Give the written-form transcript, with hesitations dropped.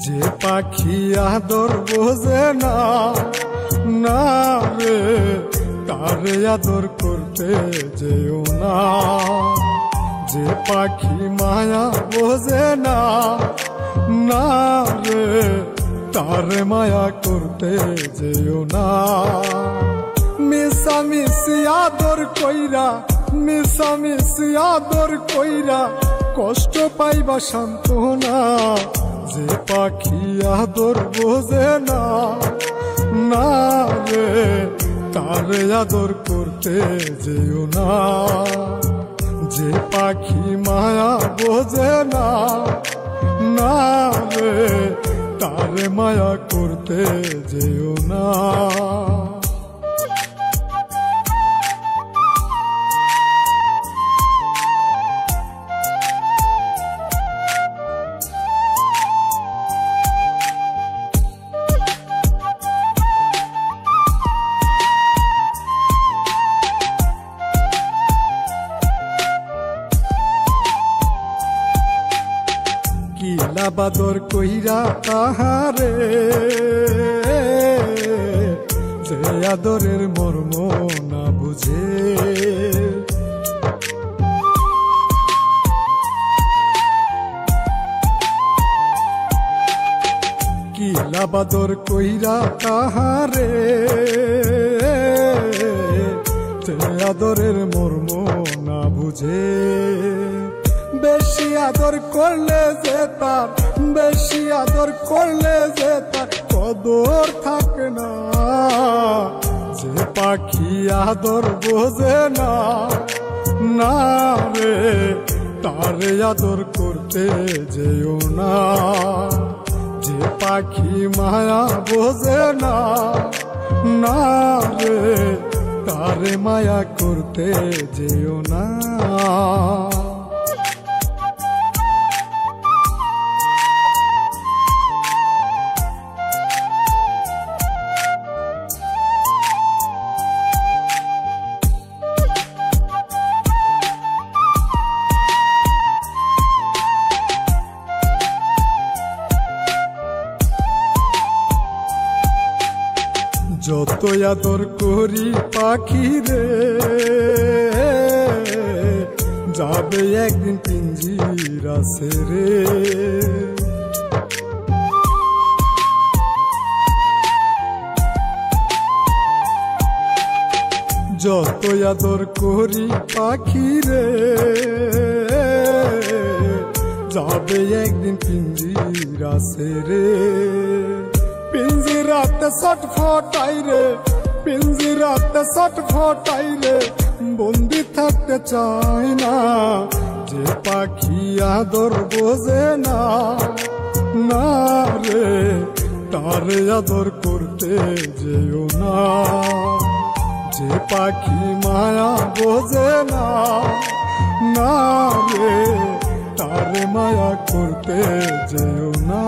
যে পাখি আদর বোঝে না, না রে তারে আদর করতে যেও না। যে পাখি মায়া বোঝে না, না রে তারে মায়া করতে যেও না। মিশামিশি আদর কইরা, মিশামিশি আদর কইরা কষ্ট পাইবা সান্ত্বনা। যে পাখি আদর বোঝে না, না রে তারে আদর করতে যেও না। যে পাখি মায়া বোঝে না, না রে তারে মায়া করতে যেও না। কিলা বাদর কইরা তাহারে, যে আদরের মর্ম না বুঝে। কিলা বাদর কইরা তাহারে, যে আদরের মর্ম না বুঝে। বেশি আদর করলে যে তার, বেশি আদর করলে যে তার কদর থাকে না। যে পাখি আদর বোঝে না, না রে তারে আদর করতে যেও না। যে পাখি মায়া বোঝে না, না রে তারে মায়া করতে যেও না। যত আদর করি পাখি রে, যাবে একদিন পিঞ্জিরা ছেড়ে। যত আদর করি পাখি রে, যাবে একদিন পিঞ্জিরা ছেড়ে। পিঞ্জিরাতে ছটফটাই রে, পিঞ্জিরাতে ছটফটাই রে, বন্দি থাকতে চাই না। যে পাখি আদর বোঝে না, না রে তারে আদর করতে যেও না। যে পাখি মায়া বোঝে না, না রে তারে মায়া করতে যেও না।